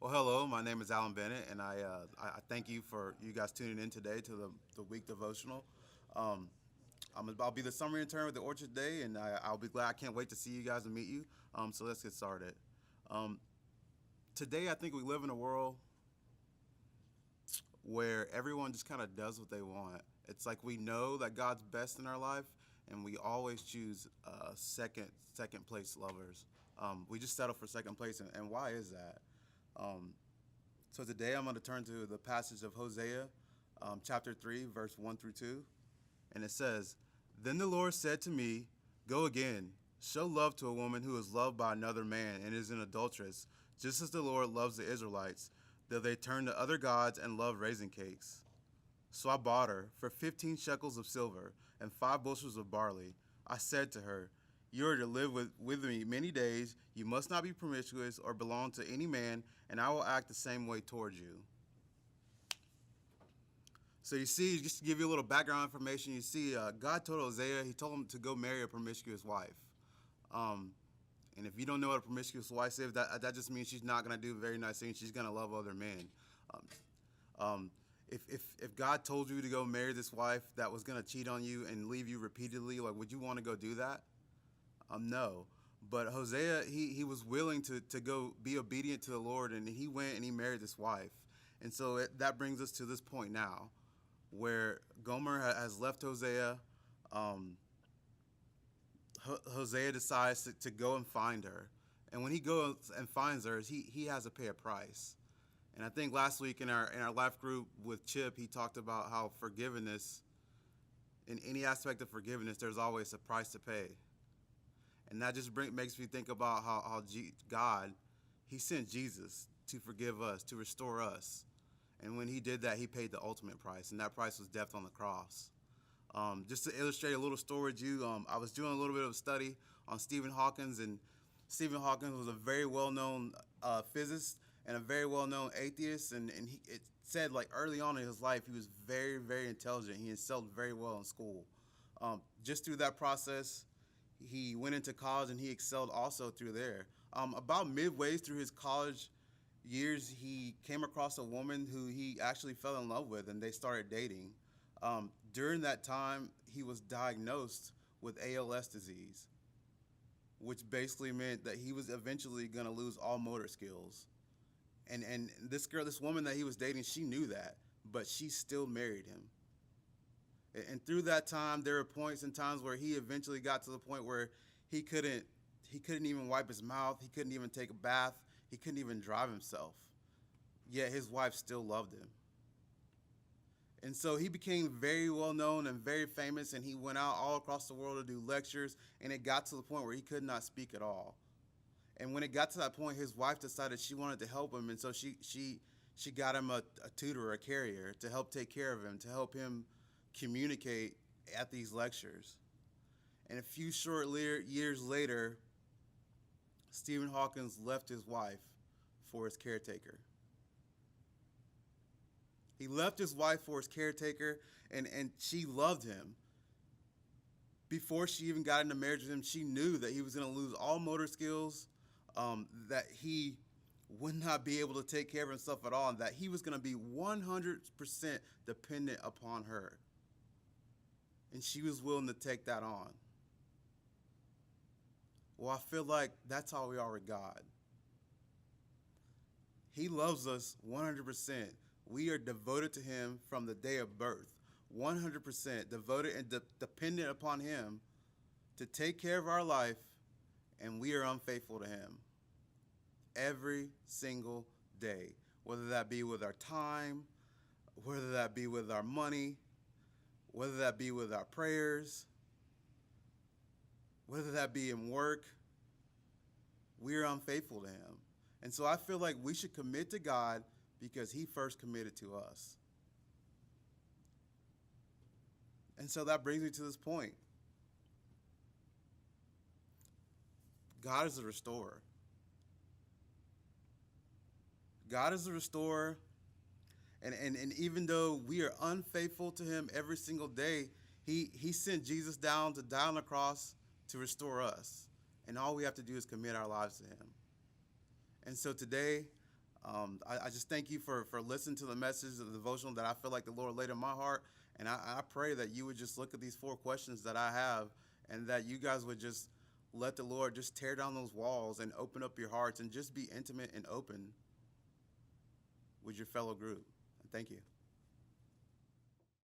Well, hello. My name is Alan Bennett, and I thank you for you guys tuning in today to the week devotional. Um, I'll be the summer intern with the Orchard Day, and I'll be glad. I can't wait to see you guys and meet you. So let's get started. Um, Today, I think we live in a world where everyone just kind of does what they want. It's like we know that God's best in our life, and we always choose second place lovers. We just settle for second place, and why is that? Um, So today I'm going to turn to the passage of Hosea, chapter 3, verse 1 through 2. And it says, Then the Lord said to me, Go again, show love to a woman who is loved by another man and is an adulteress, just as the Lord loves the Israelites, though they turn to other gods and love raisin cakes. So I bought her for 15 shekels of silver and 5 bushels of barley. I said to her, You are to live with me many days. You must not be promiscuous or belong to any man, and I will act the same way towards you. So you see, just to give you a little background information, you see, God told Hosea, he told him to go marry a promiscuous wife. Um, and if you don't know what a promiscuous wife is, that just means she's not going to do very nice things. She's going to love other men. Um, um, if God told you to go marry this wife that was going to cheat on you and leave you repeatedly, like, would you want to go do that? No. But Hosea, he was willing to go be obedient to the Lord, and he went and he married this wife. And so that brings us to this point now, where Gomer has left Hosea. Um, Hosea decides to go and find her. And when he goes and finds her, he has to pay a price. And I think last week in our life group with Chip, he talked about how forgiveness, in any aspect of forgiveness, there's always a price to pay. And that just makes me think about how God, he sent Jesus to forgive us, to restore us. And when he did that, he paid the ultimate price, and that price was death on the cross. Just to illustrate a little story with you, I was doing a little bit of a study on Stephen Hawking, and Stephen Hawking was a very well-known physicist and a very well-known atheist, and it said, like, early on in his life, he was very, very intelligent. He excelled very well in school. Just through that process, he went into college and he excelled also through there. About midway through his college years, he came across a woman who he actually fell in love with, and they started dating. During that time, he was diagnosed with ALS disease, which basically meant that he was eventually going to lose all motor skills. And this woman that he was dating, she knew that, but she still married him. And through that time, there were points and times where he eventually got to the point where he couldn't even wipe his mouth, he couldn't even take a bath, he couldn't even drive himself. Yet his wife still loved him. And so he became very well known and very famous, and he went out all across the world to do lectures, and it got to the point where he could not speak at all. And when it got to that point, his wife decided she wanted to help him, and so she got him a tutor, a carrier, to help take care of him, to help him communicate at these lectures. And a few short years later, Stephen Hawking left his wife for his caretaker. He left his wife for his caretaker, and she loved him. Before she even got into marriage with him, she knew that he was going to lose all motor skills, that he would not be able to take care of himself at all, and that he was going to be 100% dependent upon her. And she was willing to take that on. Well, I feel like that's how we are with God. He loves us 100%. We are devoted to him from the day of birth. 100% devoted and dependent upon him to take care of our life, and we are unfaithful to him every single day, whether that be with our time, whether that be with our money, whether that be with our prayers, whether that be in work. We are unfaithful to him. And so I feel like we should commit to God because he first committed to us. And so that brings me to this point. God is a restorer. God is a restorer. And even though we are unfaithful to him every single day, he sent Jesus down to die on the cross to restore us. And all we have to do is commit our lives to him. And so today, I just thank you for listening to the message of the devotional that I feel like the Lord laid in my heart. And I pray that you would just look at these 4 questions that I have, and that you guys would just let the Lord just tear down those walls and open up your hearts and just be intimate and open with your fellow group. Thank you.